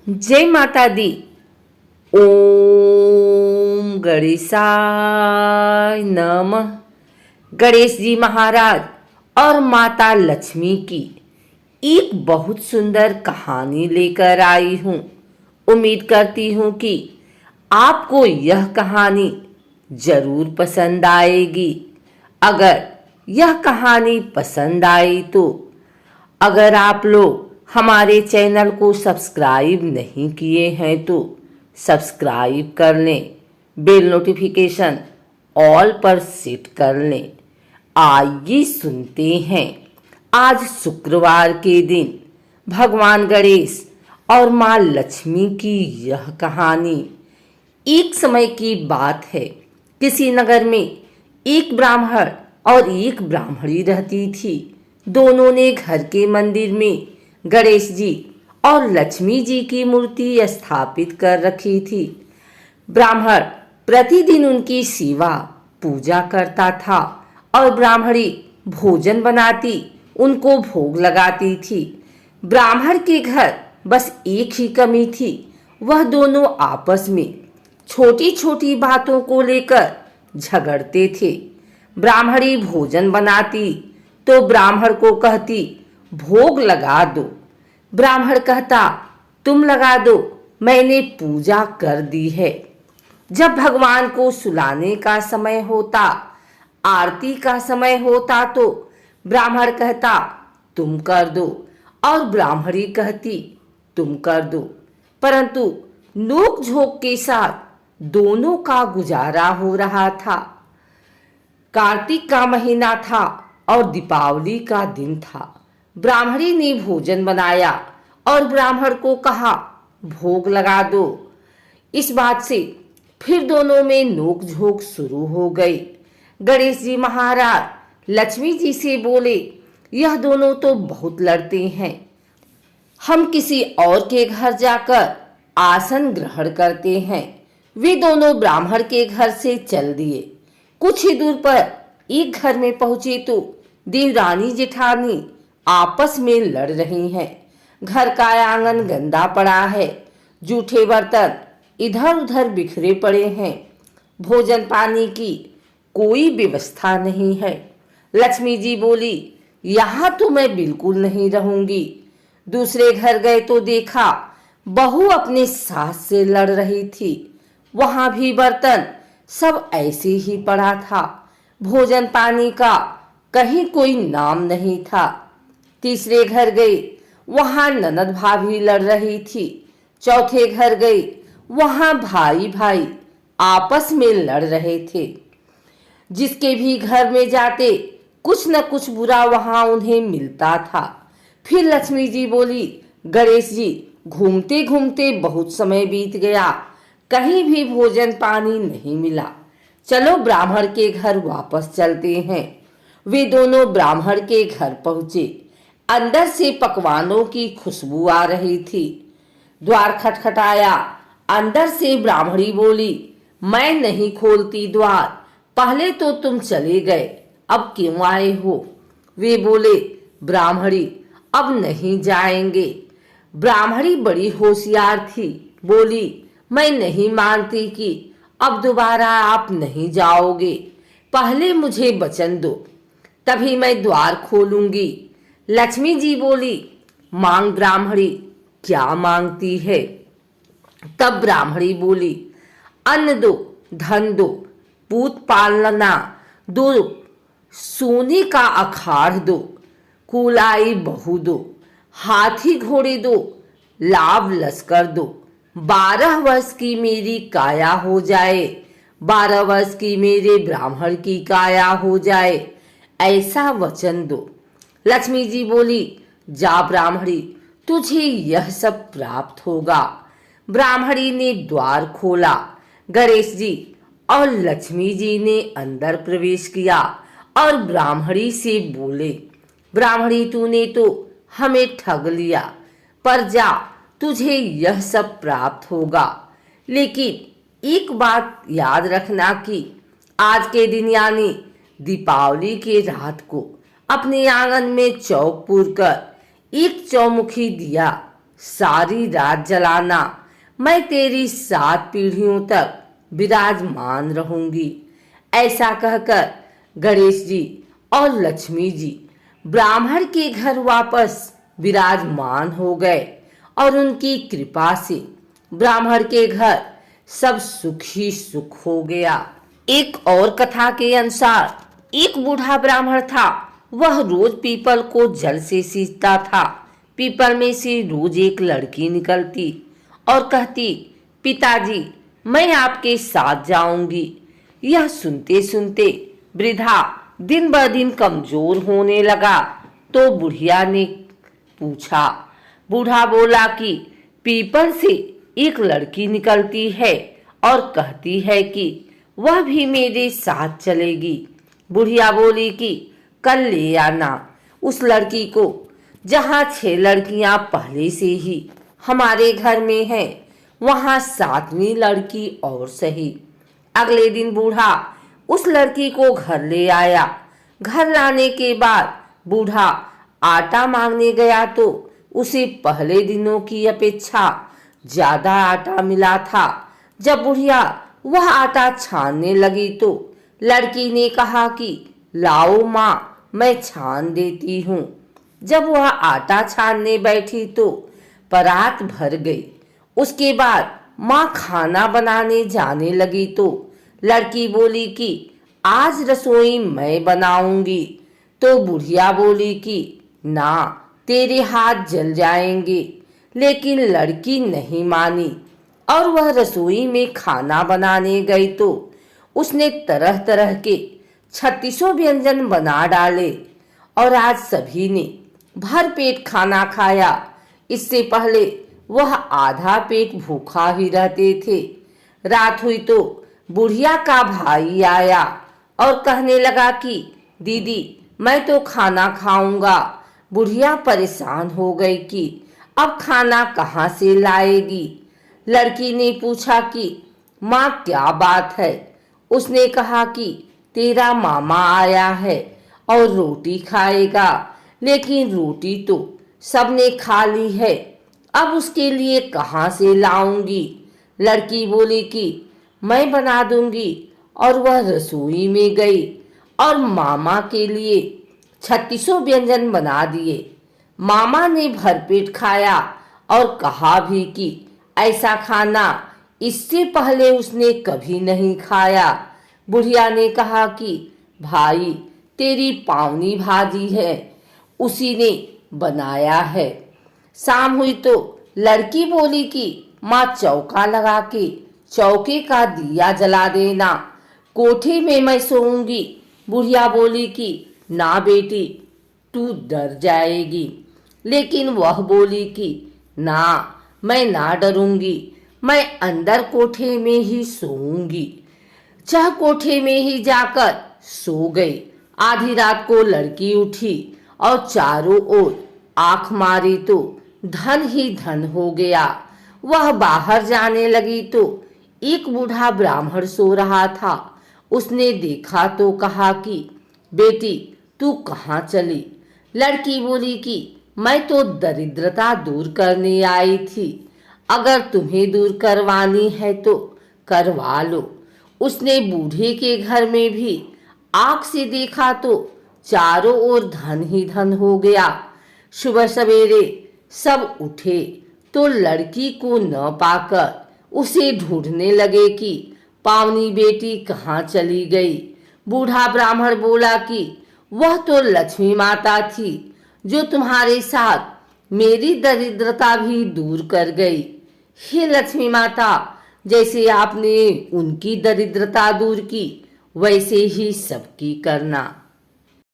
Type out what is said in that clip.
जय माता दी। ओम गणेशाय नमः। गणेश जी महाराज और माता लक्ष्मी की एक बहुत सुंदर कहानी लेकर आई हूँ। उम्मीद करती हूँ कि आपको यह कहानी जरूर पसंद आएगी। अगर यह कहानी पसंद आई तो अगर आप लोग हमारे चैनल को सब्सक्राइब नहीं किए हैं तो सब्सक्राइब कर लें, बेल नोटिफिकेशन ऑल पर सेट कर लें। आइए सुनते हैं आज शुक्रवार के दिन भगवान गणेश और माँ लक्ष्मी की यह कहानी। एक समय की बात है, किसी नगर में एक ब्राह्मण और एक ब्राह्मणी रहती थी। दोनों ने घर के मंदिर में गणेश जी और लक्ष्मी जी की मूर्ति स्थापित कर रखी थी। ब्राह्मण प्रतिदिन उनकी सेवा पूजा करता था और ब्राह्मणी भोजन बनाती, उनको भोग लगाती थी। ब्राह्मण के घर बस एक ही कमी थी, वह दोनों आपस में छोटी छोटी बातों को लेकर झगड़ते थे। ब्राह्मणी भोजन बनाती तो ब्राह्मण को कहती भोग लगा दो। ब्राह्मण कहता तुम लगा दो, मैंने पूजा कर दी है। जब भगवान को सुलाने का समय होता, आरती का समय होता तो ब्राह्मण कहता तुम कर दो और ब्राह्मणी कहती तुम कर दो। परंतु नोक झोंक के साथ दोनों का गुजारा हो रहा था। कार्तिक का महीना था और दीपावली का दिन था। ब्राह्मणी ने भोजन बनाया और ब्राह्मण को कहा भोग लगा दो। इस बात से फिर दोनों में नोक झोंक शुरू हो गई। गणेश जी महाराज लक्ष्मी जी से बोले यह दोनों तो बहुत लड़ते हैं, हम किसी और के घर जाकर आसन ग्रहण करते हैं। वे दोनों ब्राह्मण के घर से चल दिए। कुछ ही दूर पर एक घर में पहुंचे तो देवरानी जेठानी आपस में लड़ रही हैं। घर का आंगन गंदा पड़ा है, जूठे बर्तन इधर उधर बिखरे पड़े हैं, भोजन पानी की कोई व्यवस्था नहीं है। लक्ष्मी जी बोली यहाँ तो मैं बिल्कुल नहीं रहूंगी। दूसरे घर गए तो देखा बहू अपने सास से लड़ रही थी। वहां भी बर्तन सब ऐसे ही पड़ा था, भोजन पानी का कहीं कोई नाम नहीं था। तीसरे घर गई, वहां ननद भाभी लड़ रही थी। चौथे घर गई, वहां भाई भाई आपस में लड़ रहे थे। जिसके भी घर में जाते कुछ न कुछ बुरा वहां उन्हें मिलता था। फिर लक्ष्मी जी बोली गणेश जी घूमते घूमते बहुत समय बीत गया, कहीं भी भोजन पानी नहीं मिला, चलो ब्राह्मण के घर वापस चलते हैं। वे दोनों ब्राह्मण के घर पहुंचे। अंदर से पकवानों की खुशबू आ रही थी। द्वार खटखटाया। अंदर से ब्राह्मणी बोली मैं नहीं खोलती द्वार, पहले तो तुम चले गए, अब क्यों आए हो? वे बोले ब्राह्मणी अब नहीं जाएंगे। ब्राह्मणी बड़ी होशियार थी, बोली मैं नहीं मानती कि अब दोबारा आप नहीं जाओगे, पहले मुझे वचन दो, तभी मैं द्वार खोलूंगी। लक्ष्मी जी बोली मांग ब्राह्मणी, क्या मांगती है? तब ब्राह्मणी बोली अन्न दो, धन दो, पूत पालना दो, सोने का अखाड़ दो, कुलाई बहू दो, हाथी घोड़े दो, लाभ लश्कर दो, 12 वर्ष की मेरी काया हो जाए, 12 वर्ष की मेरे ब्राह्मण की काया हो जाए, ऐसा वचन दो। लक्ष्मी जी बोली जा ब्राह्मणी, तुझे यह सब प्राप्त होगा। ब्राह्मणी ने द्वार खोला। गणेश जी और लक्ष्मी जी ने अंदर प्रवेश किया और ब्राह्मणी से बोले ब्राह्मणी तूने तो हमें ठग लिया, पर जा तुझे यह सब प्राप्त होगा। लेकिन एक बात याद रखना कि आज के दिन यानी दीपावली के रात को अपने आंगन में चौक पूर कर एक चौमुखी दिया सारी रात जलाना, मैं तेरी 7 पीढ़ियों तक विराजमान रहूंगी। ऐसा कहकर गणेश जी और लक्ष्मी जी ब्राह्मण के घर वापस विराजमान हो गए और उनकी कृपा से ब्राह्मण के घर सब सुख ही सुख हो गया। एक और कथा के अनुसार एक बूढ़ा ब्राह्मण था। वह रोज पीपल को जल से सींचता था। पीपल में से रोज एक लड़की निकलती और कहती, पिताजी मैं आपके साथ जाऊंगी। यह सुनते सुनते वृद्धा दिन ब दिन कमजोर होने लगा। तो बुढ़िया ने पूछा। बूढ़ा बोला कि पीपल से एक लड़की निकलती है और कहती है कि वह भी मेरे साथ चलेगी। बुढ़िया बोली कि कल ले आना उस लड़की को। जहाँ 6 लड़कियां पहले से ही हमारे घर में हैं, वहाँ 7वीं लड़की और सही। अगले दिन बूढ़ा उस लड़की को घर ले आया। घर लाने के बाद बूढ़ा आटा मांगने गया तो उसे पहले दिनों की अपेक्षा ज्यादा आटा मिला था। जब बुढ़िया वह आटा छानने लगी तो लड़की ने कहा कि लाओ माँ, मैं छान देती हूँ। जब वह आटा छानने बैठी तो परात भर गई। उसके बाद माँ खाना बनाने जाने लगी तो लड़की बोली कि आज रसोई मैं बनाऊंगी। तो बुढ़िया बोली कि ना, तेरे हाथ जल जाएंगे। लेकिन लड़की नहीं मानी और वह रसोई में खाना बनाने गई तो उसने तरह तरह के 36 व्यंजन बना डाले और आज सभी ने भर पेट खाना खाया। इससे पहले वह आधा पेट भूखा ही रहते थे। रात हुई तो बुढ़िया का भाई आया और कहने लगा कि दीदी मैं तो खाना खाऊंगा। बुढ़िया परेशान हो गई कि अब खाना कहाँ से लाएगी। लड़की ने पूछा कि माँ क्या बात है। उसने कहा कि तेरा मामा आया है और रोटी खाएगा, लेकिन रोटी तो सबने खा ली है, अब उसके लिए कहाँ से लाऊंगी। लड़की बोली कि मैं बना दूंगी और वह रसोई में गई और मामा के लिए 36 व्यंजन बना दिए। मामा ने भरपेट खाया और कहा भी कि ऐसा खाना इससे पहले उसने कभी नहीं खाया। बुढ़िया ने कहा कि भाई तेरी पावनी भाजी है, उसी ने बनाया है। शाम हुई तो लड़की बोली कि माँ चौका लगा के चौके का दिया जला देना, कोठे में मैं सोऊंगी। बुढ़िया बोली कि ना बेटी, तू डर जाएगी। लेकिन वह बोली कि ना, मैं ना डरूंगी, मैं अंदर कोठे में ही सोऊंगी। चाह कोठे में ही जाकर सो गई। आधी रात को लड़की उठी और चारों ओर आंख मारी तो धन ही धन हो गया। वह बाहर जाने लगी तो एक बूढ़ा ब्राह्मण सो रहा था। उसने देखा तो कहा कि बेटी तू कहाँ चली। लड़की बोली कि मैं तो दरिद्रता दूर करने आई थी, अगर तुम्हें दूर करवानी है तो करवा लो। उसने बूढ़े के घर में भी आंख से देखा तो चारों ओर धन ही धन हो गया। सुबह सवेरे सब उठे तो लड़की को न पाकर उसे ढूंढने लगे कि पावनी बेटी कहाँ चली गई। बूढ़ा ब्राह्मण बोला कि वह तो लक्ष्मी माता थी जो तुम्हारे साथ मेरी दरिद्रता भी दूर कर गई। हे लक्ष्मी माता, जैसे आपने उनकी दरिद्रता दूर की वैसे ही सबकी करना।